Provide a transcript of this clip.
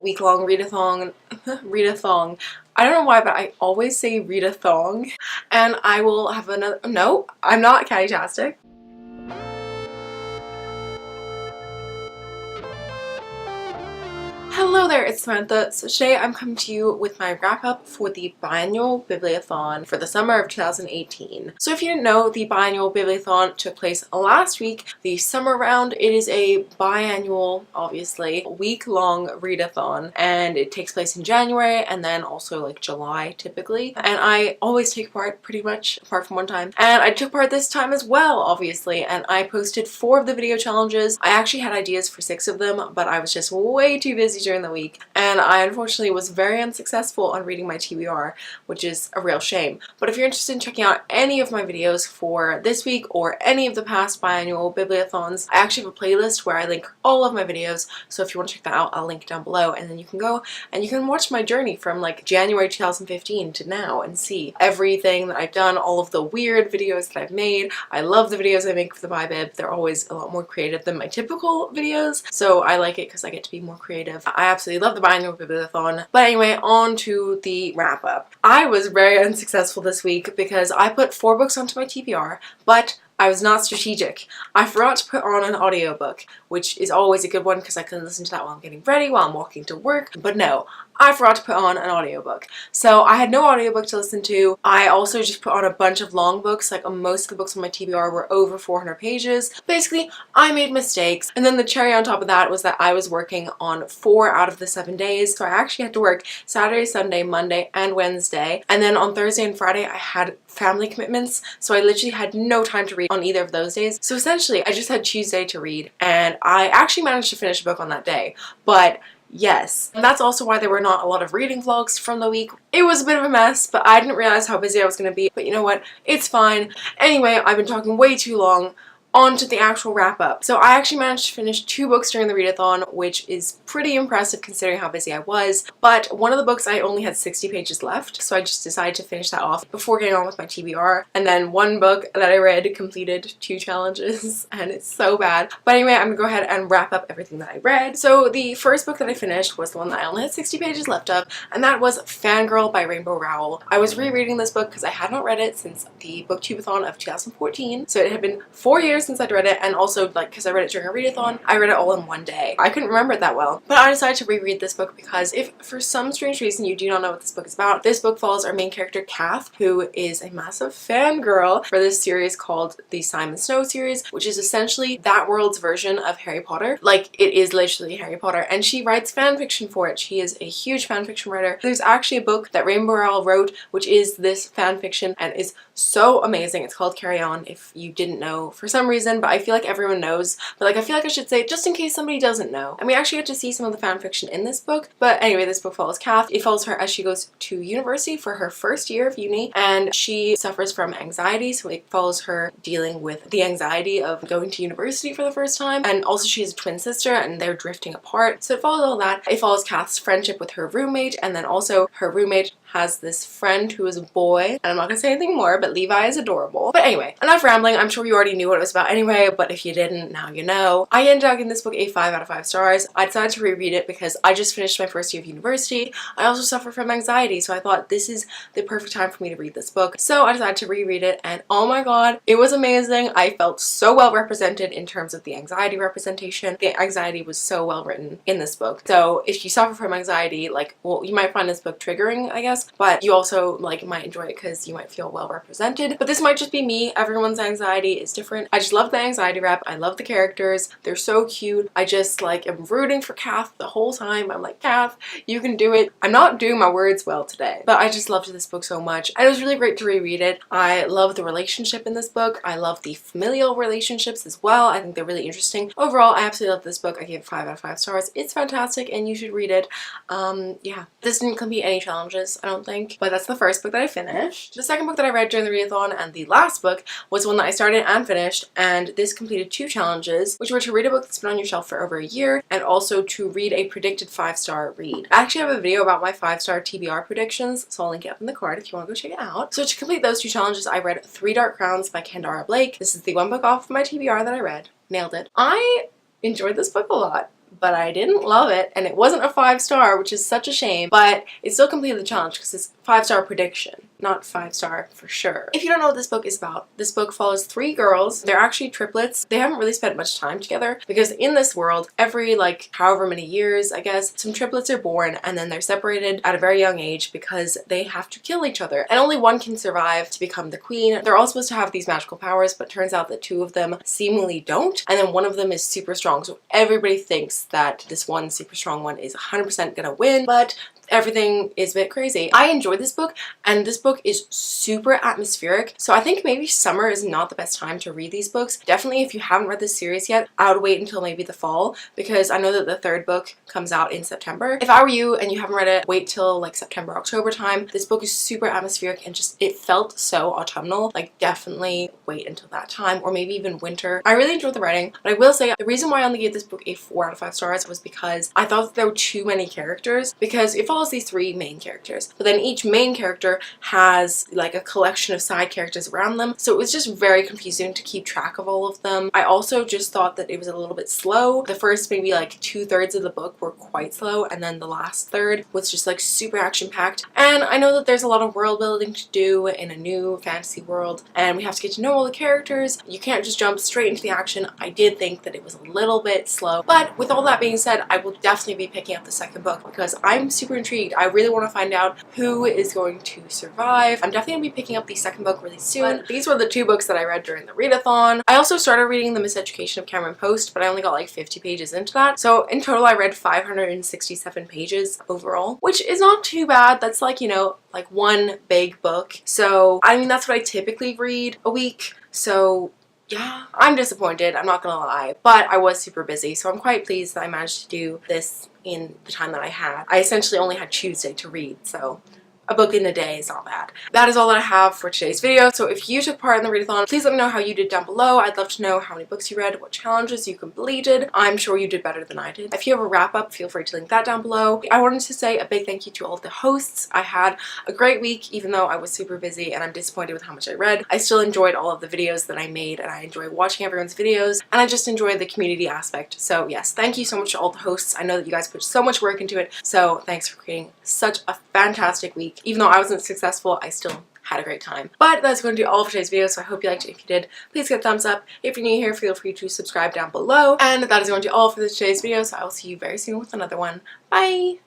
week-long readathon. Readathon. I don't know why, but I always say readathon. And I will have another. No, I'm not catty-tastic. Hello there, it's Samantha. So today I'm coming to you with my wrap-up for the Biannual Bibliothon for the summer of 2018. So if you didn't know, the Biannual Bibliothon took place last week. The summer round, it is a biannual, obviously, week-long readathon, and it takes place in January and then also like July typically. And I always take part pretty much, apart from one time. And I took part this time as well, obviously, and I posted 4 of the video challenges. I actually had ideas for 6 of them, but I was just way too busy during the week, and I unfortunately was very unsuccessful on reading my TBR, which is a real shame. But if you're interested in checking out any of my videos for this week or any of the past biannual bibliothons, I actually have a playlist where I link all of my videos, so if you want to check that out, I'll link it down below, and then you can go and you can watch my journey from like January 2015 to now and see everything that I've done, all of the weird videos that I've made. I love the videos I make for the BiBib. They're always a lot more creative than my typical videos, so I like it because I get to be more creative. I absolutely love the Biannual Bibliothon. But anyway, on to the wrap-up. I was very unsuccessful this week because I put 4 books onto my TBR, but I was not strategic. I forgot to put on an audiobook, which is always a good one because I can listen to that while I'm getting ready, while I'm walking to work. But no, I forgot to put on an audiobook. So I had no audiobook to listen to. I also just put on a bunch of long books, like most of the books on my TBR were over 400 pages. Basically, I made mistakes. And then the cherry on top of that was that I was working on 4 out of the 7 days. So I actually had to work Saturday, Sunday, Monday, and Wednesday. And then on Thursday and Friday, I had family commitments. So I literally had no time to read on either of those days. So essentially, I just had Tuesday to read. And I actually managed to finish a book on that day. But yes, and that's also why there were not a lot of reading vlogs from the week. It was a bit of a mess, but I didn't realize how busy I was going to be. But you know what? It's fine. Anyway, I've been talking way too long. On to the actual wrap-up. So I actually managed to finish 2 books during the readathon, which is pretty impressive considering how busy I was. But one of the books I only had 60 pages left, so I just decided to finish that off before getting on with my TBR. And then one book that I read completed 2 challenges, and it's so bad. But anyway, I'm gonna go ahead and wrap up everything that I read. So the first book that I finished was the one that I only had 60 pages left of, and that was Fangirl by Rainbow Rowell. I was rereading this book because I had not read it since the booktubeathon of 2014, so it had been 4 years since I'd read it, and also like because I read it during a readathon, I read it all in one day. I couldn't remember it that well, but I decided to reread this book because if for some strange reason you do not know what this book is about, this book follows our main character Kath, who is a massive fangirl for this series called the Simon Snow series, which is essentially that world's version of Harry Potter. Like, it is literally Harry Potter, and she writes fan fiction for it. She is a huge fan fiction writer. There's actually a book that Rainbow Rowell wrote, which is this fan fiction and is so amazing. It's called Carry On, if you didn't know for some reason, but I feel like everyone knows. But like, I feel like I should say it just in case somebody doesn't know. And we actually get to see some of the fan fiction in this book. But anyway, this book follows Kath. It follows her as she goes to university for her first year of uni, and she suffers from anxiety, so it follows her dealing with the anxiety of going to university for the first time. And also she has a twin sister and they're drifting apart, so it follows all that. It follows Kath's friendship with her roommate, and then also her roommate has this friend who is a boy, and I'm not gonna say anything more, but Levi is adorable. But anyway, enough rambling. I'm sure you already knew what it was about anyway, but if you didn't, now you know. I ended up giving this book a 5 out of 5 stars. I decided to reread it because I just finished my first year of university. I also suffer from anxiety, so I thought this is the perfect time for me to read this book. So I decided to reread it, and oh my god, it was amazing. I felt so well represented in terms of the anxiety representation. The anxiety was so well written in this book. So if you suffer from anxiety, like, well, you might find this book triggering, I guess, but you also like might enjoy it because you might feel well represented. But this might just be me. Everyone's anxiety is different. I just love the anxiety rep. I love the characters. They're so cute. I just like am rooting for Kath the whole time. I'm like, Kath, you can do it. I'm not doing my words well today, but I just loved this book so much, and it was really great to reread it. I love the relationship in this book. I love the familial relationships as well. I think they're really interesting. Overall, I absolutely love this book. I gave it 5 out of 5 stars. It's fantastic, and you should read it. Yeah, this didn't complete any challenges, I don't think. But that's the first book that I finished. The second book that I read during the readathon, and the last book, was one that I started and finished, and this completed 2 challenges, which were to read a book that's been on your shelf for over a year, and also to read a predicted 5-star read. I actually have a video about my 5-star TBR predictions, so I'll link it up in the card if you want to go check it out. So to complete those 2 challenges, I read 3 Dark Crowns by Kendara Blake. This is the one book off of my TBR that I read. Nailed it. I enjoyed this book a lot. but I didn't love it, and it wasn't a 5-star, which is such a shame, but it still completed the challenge because it's 5-star prediction, not 5-star for sure. If you don't know what this book is about, this book follows 3 girls. They're actually triplets. They haven't really spent much time together because in this world, every like however many years, I guess, some triplets are born and then they're separated at a very young age because they have to kill each other, and only one can survive to become the queen. They're all supposed to have these magical powers, but turns out that 2 of them seemingly don't, and then one of them is super strong, so everybody thinks that this one super strong one is 100% gonna win, but everything is a bit crazy. I enjoyed this book, and this book is super atmospheric, so I think maybe summer is not the best time to read these books. Definitely if you haven't read this series yet, I would wait until maybe the fall, because I know that the 3rd book comes out in September. If I were you and you haven't read it, wait till like September, October time. This book is super atmospheric and just, it felt so autumnal. Like definitely wait until that time, or maybe even winter. I really enjoyed the writing, but I will say the reason why I only gave this book a 4 out of 5 stars was because I thought that there were too many characters, because it follows these 3 main characters, but then each main character has like a collection of side characters around them, so it was just very confusing to keep track of all of them. I also just thought that it was a little bit slow. The first maybe like 2/3 of the book were quite slow, and then the last third was just like super action-packed. And I know that there's a lot of world building to do in a new fantasy world, and we have to get to know all the characters. You can't just jump straight into the action. I did think that it was a little bit slow, but with all that being said, I will definitely be picking up the 2nd book because I'm super intrigued. I really want to find out who is going to survive. I'm definitely going to be picking up the 2nd book really soon. But these were the 2 books that I read during the readathon. I also started reading The Miseducation of Cameron Post, but I only got like 50 pages into that. So in total I read 567 pages overall, which is not too bad. That's like, you know, like one big book. So I mean, that's what I typically read a week. So yeah, I'm disappointed, I'm not gonna lie, but I was super busy, so I'm quite pleased that I managed to do this in the time that I had. I essentially only had Tuesday to read, so a book in a day is not bad. That is all that I have for today's video. So if you took part in the readathon, please let me know how you did down below. I'd love to know how many books you read, what challenges you completed. I'm sure you did better than I did. If you have a wrap up, feel free to link that down below. I wanted to say a big thank you to all of the hosts. I had a great week, even though I was super busy and I'm disappointed with how much I read. I still enjoyed all of the videos that I made, and I enjoy watching everyone's videos, and I just enjoy the community aspect. So yes, thank you so much to all the hosts. I know that you guys put so much work into it, so thanks for creating such a fantastic week. Even though I wasn't successful, I still had a great time. But that's going to do all for today's video, so I hope you liked it. If you did, please give a thumbs up. If you're new here, feel free to subscribe down below. And that is going to do all for today's video, so I will see you very soon with another one. Bye!